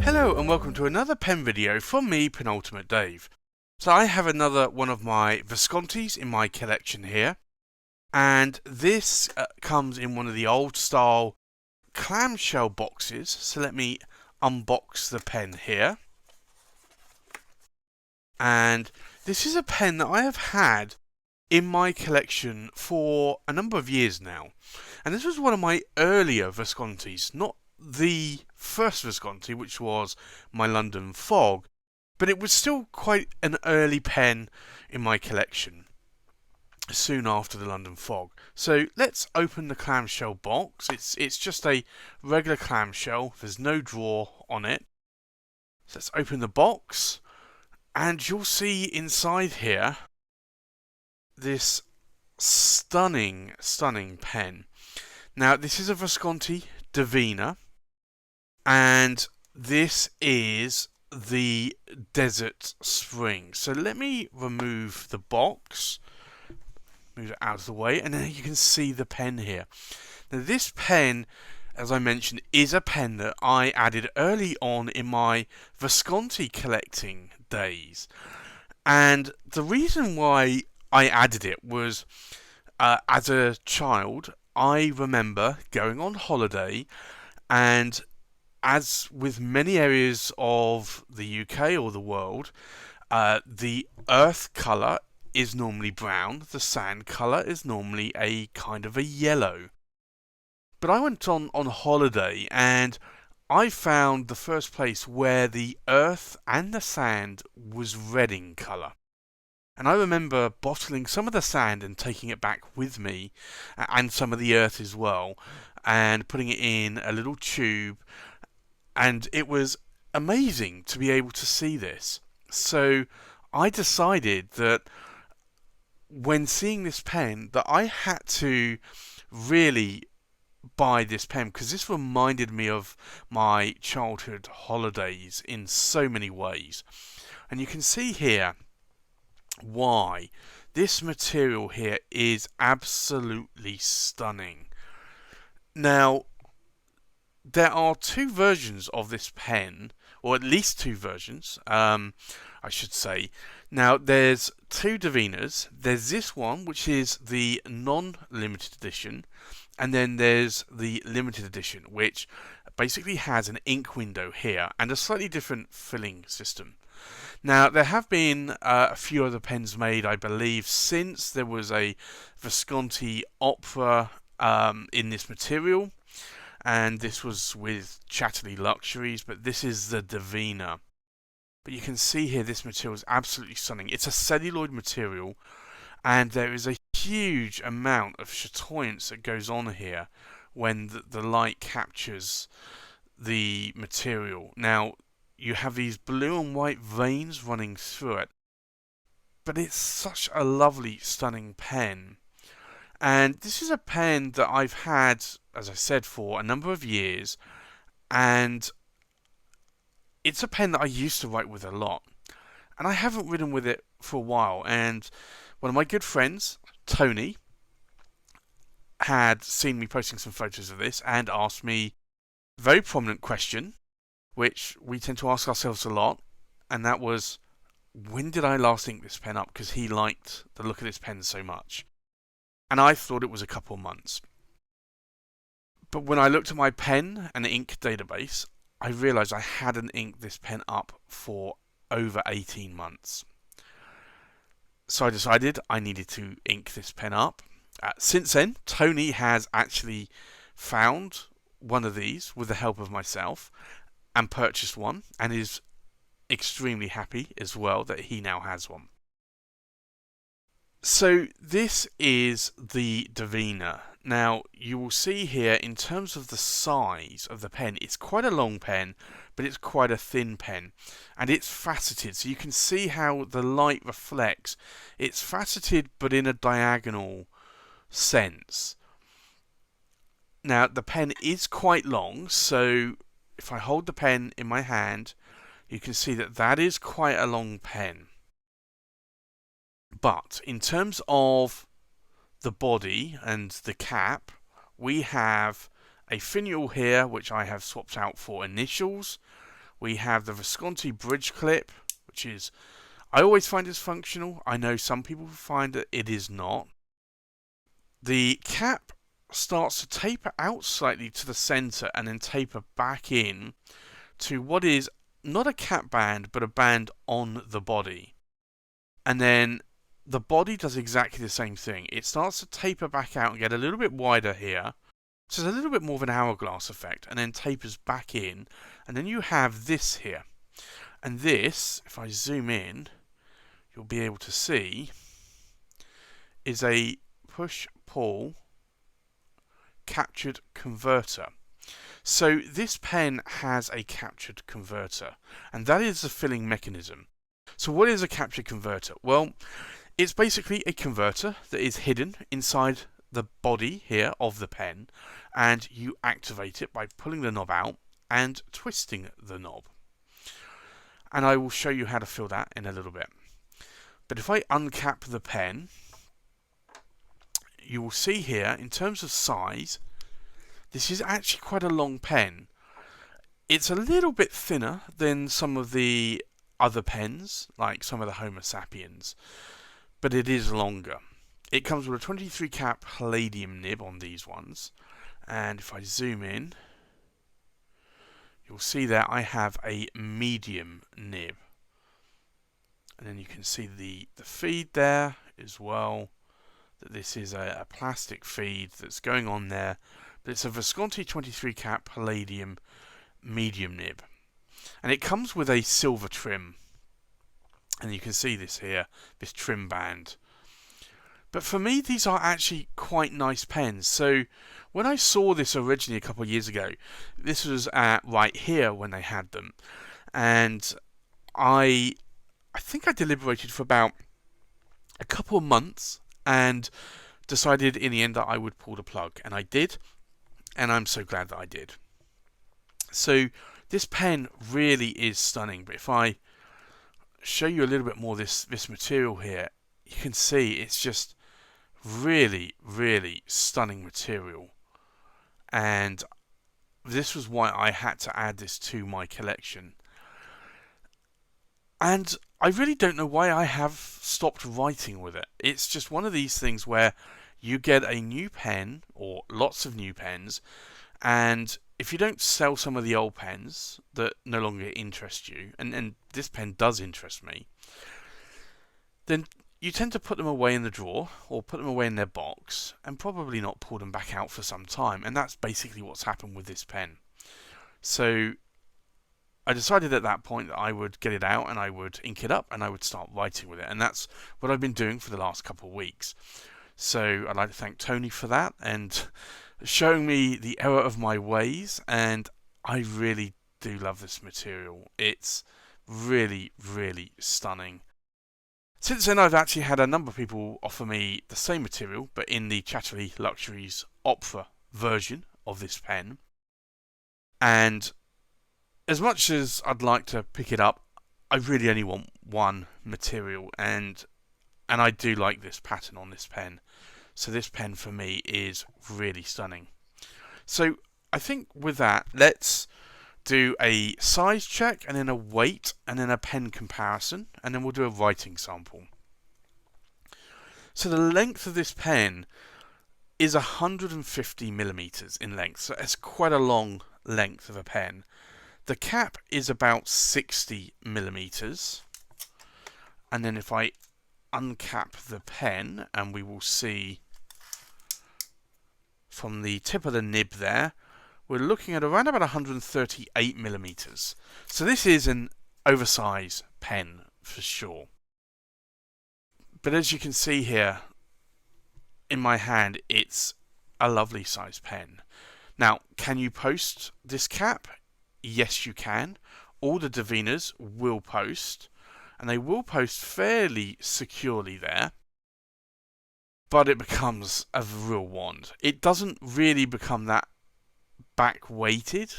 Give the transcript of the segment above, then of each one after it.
Hello and welcome to another pen video from me, Penultimate Dave. So I have another one of my Viscontis in my collection here, and this comes in one of the old style clamshell boxes. So let me unbox the pen here. And this is a pen that I have had in my collection for a number of years now. And this was one of my earlier Viscontis, not the first Visconti, which was my London Fog, but it was still quite an early pen in my collection, soon after the London Fog. So let's open the clamshell box. It's just a regular clamshell. There's no drawer on it. So let's open the box, and you'll see inside here this stunning pen. Now, this is a Visconti Divina, and this is the Desert Spring. So let me remove the box, move it out of the way, and then you can see the pen here. Now, this pen, as I mentioned, is a pen that I added early on in my Visconti collecting days. And the reason why I added it was, as a child, I remember going on holiday, and as with many areas of the UK or the world, the earth colour is normally brown, the sand colour is normally a kind of a yellow. But I went on holiday, and I found the first place where the earth and the sand was red in colour. And I remember bottling some of the sand and taking it back with me, and some of the earth as well, and putting it in a little tube. And it was amazing to be able to see this. So I decided that when seeing this pen that I had to really buy this pen, because this reminded me of my childhood holidays in so many ways. And you can see here why this material here is absolutely stunning. Now, there are two versions of this pen, or at least two versions, I should say. Now, there's two Divinas. There's this one, which is the non-limited edition, and then there's the limited edition, which basically has an ink window here and a slightly different filling system. Now, there have been a few other pens made, I believe, since there was a Visconti Opera in this material, and this was with Chatterley Luxuries, but this is the Divina. But you can see here this material is absolutely stunning. It's a celluloid material, and there is a huge amount of chatoyance that goes on here when the light captures the material. Now, you have these blue and white veins running through it, but it's such a lovely, stunning pen. And this is a pen that I've had, as I said, for a number of years, and it's a pen that I used to write with a lot. And I haven't written with it for a while, and one of my good friends, Tony, had seen me posting some photos of this and asked me a very prominent question, which we tend to ask ourselves a lot, and that was, when did I last ink this pen up? Because he liked the look of this pen so much. And I thought it was a couple of months. But when I looked at my pen and ink database, I realised I hadn't inked this pen up for over 18 months. So I decided I needed to ink this pen up. Since then, Tony has actually found one of these with the help of myself and purchased one, and is extremely happy as well that he now has one. So this is the Divina. Now, you will see here, in terms of the size of the pen, it's quite a long pen, but it's quite a thin pen, and it's faceted, so you can see how the light reflects. It's faceted, but in a diagonal sense. Now, the pen is quite long, so if I hold the pen in my hand, you can see that that is quite a long pen. But in terms of the body and the cap, we have a finial here, which I have swapped out for initials. We have the Visconti bridge clip, which is, I always find it's functional. I know some people find that it is not. The cap starts to taper out slightly to the center and then taper back in to what is not a cap band, but a band on the body. And then the body does exactly the same thing. It starts to taper back out and get a little bit wider here. So there's a little bit more of an hourglass effect, and then tapers back in. And then you have this here. And this, if I zoom in, you'll be able to see, is a push-pull captured converter. So this pen has a captured converter, and that is the filling mechanism. So what is a captured converter? Well, it's basically a converter that is hidden inside the body here of the pen, and you activate it by pulling the knob out and twisting the knob. And I will show you how to fill that in a little bit. But if I uncap the pen, you will see here, in terms of size, this is actually quite a long pen. It's a little bit thinner than some of the other pens, like some of the Homo sapiens, but it is longer. It comes with a 23 cap palladium nib on these ones, and if I zoom in, you'll see there I have a medium nib. And then you can see the feed there as well, that this is a plastic feed that's going on there, but it's a Visconti 23 cap palladium medium nib. And it comes with a silver trim, and you can see this here, this trim band. But for me, these are actually quite nice pens. So when I saw this originally a couple of years ago, this was at right here when they had them, and I think I deliberated for about a couple of months and decided in the end that I would pull the plug, and I did, and I'm so glad that I did. So this pen really is stunning, but if I show you a little bit more this material here, you can see it's just really, really stunning material, and this was why I had to add this to my collection. And I really don't know why I have stopped writing with it. It's just one of these things where you get a new pen, or lots of new pens, and if you don't sell some of the old pens that no longer interest you, and this pen does interest me, then you tend to put them away in the drawer, or put them away in their box, and probably not pull them back out for some time, and that's basically what's happened with this pen. So I decided at that point that I would get it out and I would ink it up and I would start writing with it, and that's what I've been doing for the last couple of weeks. So I'd like to thank Tony for that and showing me the error of my ways, and I really do love this material. It's really, really stunning. Since then, I've actually had a number of people offer me the same material, but in the Chatterley Luxuries Opera version of this pen. And as much as I'd like to pick it up, I really only want one material, and I do like this pattern on this pen. So this pen for me is really stunning. So I think with that, let's do a size check, and then a weight, and then a pen comparison, and then we'll do a writing sample. So the length of this pen is 150 millimeters in length, so it's quite a long length of a pen. The cap is about 60 millimeters, and then if I uncap the pen, and we will see from the tip of the nib there, we're looking at around about 138 millimeters. So this is an oversize pen for sure. But as you can see here in my hand, it's a lovely size pen. Now, can you post this cap? Yes, you can. All the Divinas will post, and they will post fairly securely there. But it becomes a real wand. It doesn't really become that back weighted,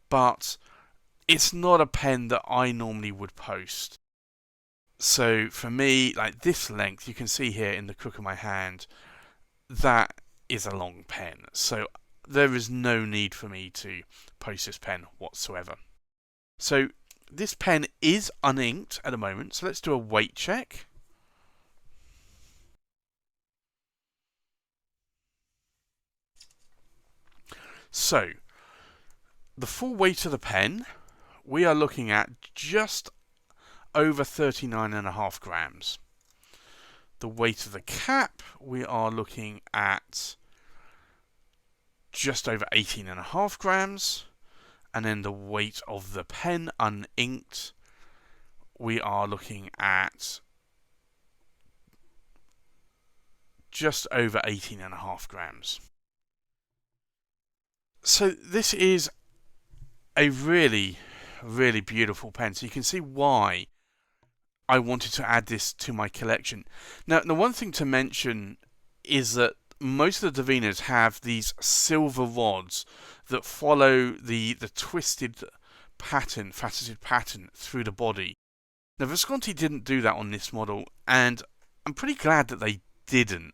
but it's not a pen that I normally would post. So for me, like this length, you can see here in the crook of my hand, that is a long pen. So there is no need for me to post this pen whatsoever. So this pen is uninked at the moment, so let's do a weight check. So the full weight of the pen, we are looking at just over 39.5 grams. The weight of the cap, we are looking at just over 18.5 grams. And then the weight of the pen uninked, we are looking at just over 18.5 grams. So this is a really, really beautiful pen. So you can see why I wanted to add this to my collection. Now, the one thing to mention is that most of the Divinas have these silver rods that follow the twisted pattern, faceted pattern through the body. Now, Visconti didn't do that on this model, and I'm pretty glad that they didn't.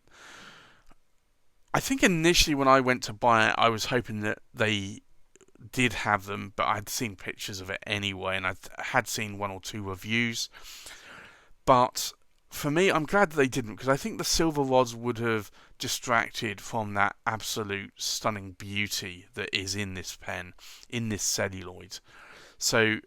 I think initially when I went to buy it, I was hoping that they did have them, but I'd seen pictures of it anyway, and I had seen one or two reviews. But for me, I'm glad that they didn't, because I think the silver rods would have distracted from that absolute stunning beauty that is in this pen, in this celluloid. So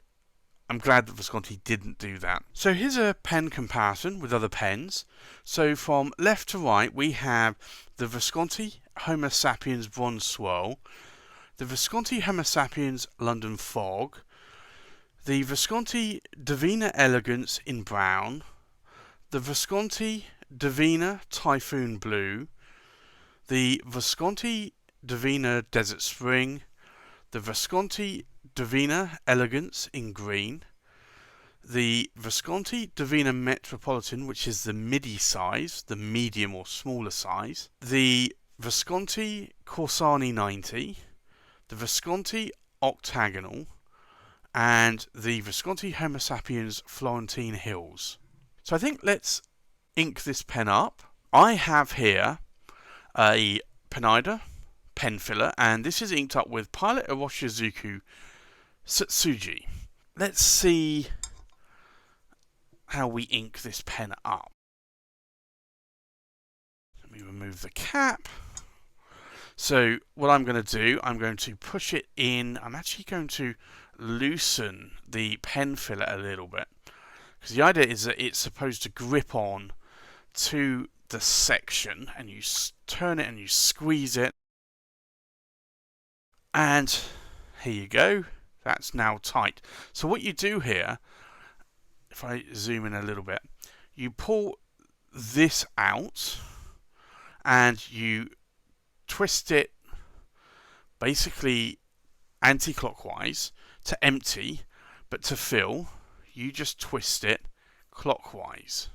I'm glad that Visconti didn't do that. So here's a pen comparison with other pens. So from left to right, we have the Visconti Homo sapiens Bronze Swirl, the Visconti Homo sapiens London Fog, the Visconti Divina Elegance in brown, the Visconti Divina Typhoon Blue, the Visconti Divina Desert Spring, the Visconti Divina Elegance in green, the Visconti Divina Metropolitan, which is the midi size, the medium or smaller size, the Visconti Corsani 90, the Visconti Octagonal, and the Visconti Homo sapiens Florentine Hills. So I think let's ink this pen up. I have here a Penida pen filler, and this is inked up with Pilot Iroshizuku Satsuji. Let's see how we ink this pen up. Let me remove the cap. So what I'm going to do, I'm going to push it in. I'm actually going to loosen the pen filler a little bit, because the idea is that it's supposed to grip on to the section, and you turn it and you squeeze it, and here you go, that's now tight. So what you do here, if I zoom in a little bit, you pull this out and you twist it basically anti-clockwise to empty, but to fill you just twist it clockwise.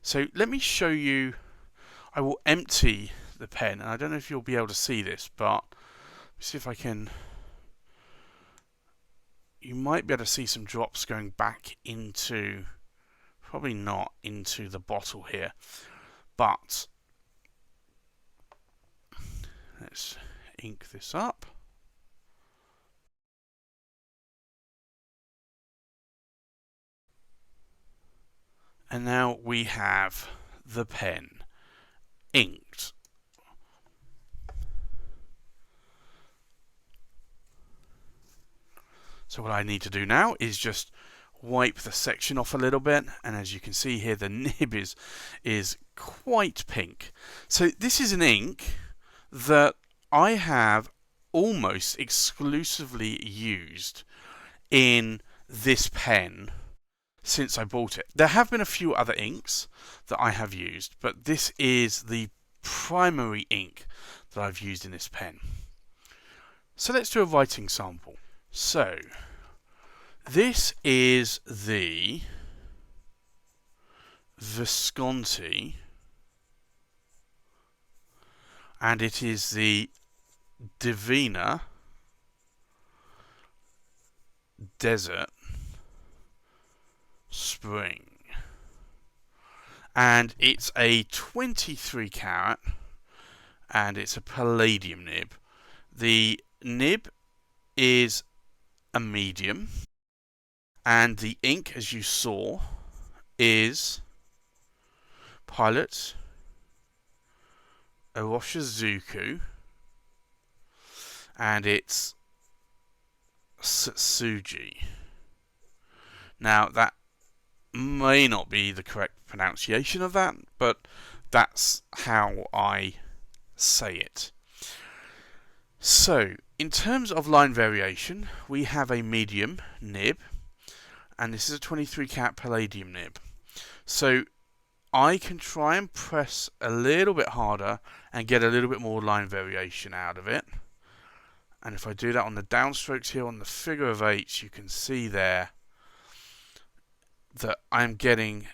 So let me show you. I will empty the pen, and I don't know if you'll be able to see this, but let's see if I can. You might be able to see some drops going back into, probably not into the bottle here, but let's ink this up. And now we have the pen inked. So what I need to do now is just wipe the section off a little bit, and as you can see here, the nib is quite pink. So this is an ink that I have almost exclusively used in this pen since I bought it. There have been a few other inks that I have used, but this is the primary ink that I've used in this pen. So let's do a writing sample. So this is the Visconti, and it is the Divina Desert Spring, and it's a 23 carat, and it's a palladium nib. The nib is a medium, and the ink, as you saw, is Pilot Oversize, and it's Satsuji. Now, that may not be the correct pronunciation of that, but that's how I say it. So, in terms of line variation, we have a medium nib, and this is a 23 cat palladium nib. So, I can try and press a little bit harder and get a little bit more line variation out of it. And if I do that on the downstrokes here on the figure of 8, you can see there that I'm getting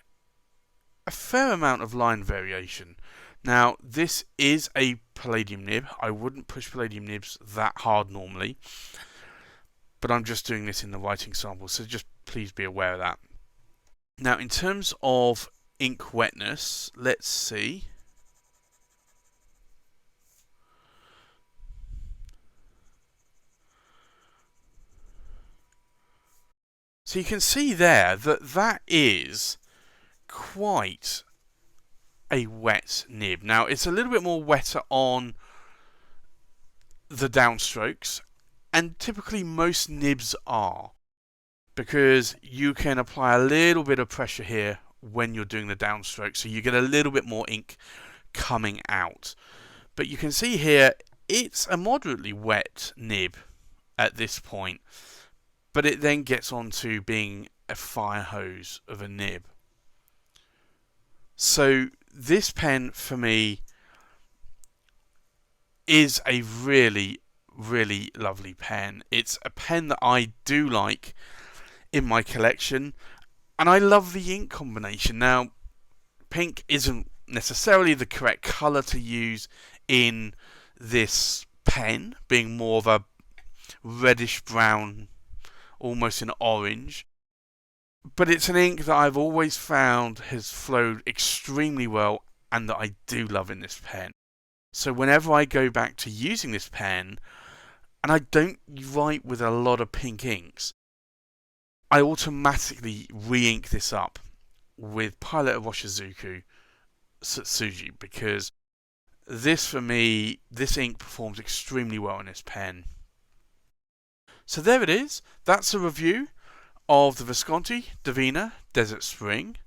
a fair amount of line variation. Now, this is a palladium nib. I wouldn't push palladium nibs that hard normally, but I'm just doing this in the writing sample, so just please be aware of that. Now, in terms of ink wetness, let's see. So you can see there that that is quite a wet nib. Now, it's a little bit more wetter on the downstrokes, and typically most nibs are, because you can apply a little bit of pressure here when you're doing the downstroke, so you get a little bit more ink coming out. But you can see here, it's a moderately wet nib at this point, but it then gets on to being a fire hose of a nib. So this pen, for me, is a really, really lovely pen. It's a pen that I do like in my collection, and I love the ink combination. Now, pink isn't necessarily the correct colour to use in this pen, being more of a reddish brown, almost an orange. But it's an ink that I've always found has flowed extremely well and that I do love in this pen. So whenever I go back to using this pen, and I don't write with a lot of pink inks, I automatically re-ink this up with Pilot Oversize Satsuji, because this, for me, this ink performs extremely well in this pen. So there it is. That's a review of the Visconti Divina Desert Spring.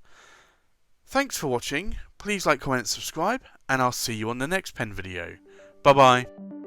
Thanks for watching. Please like, comment, and subscribe, and I'll see you on the next pen video. Bye bye.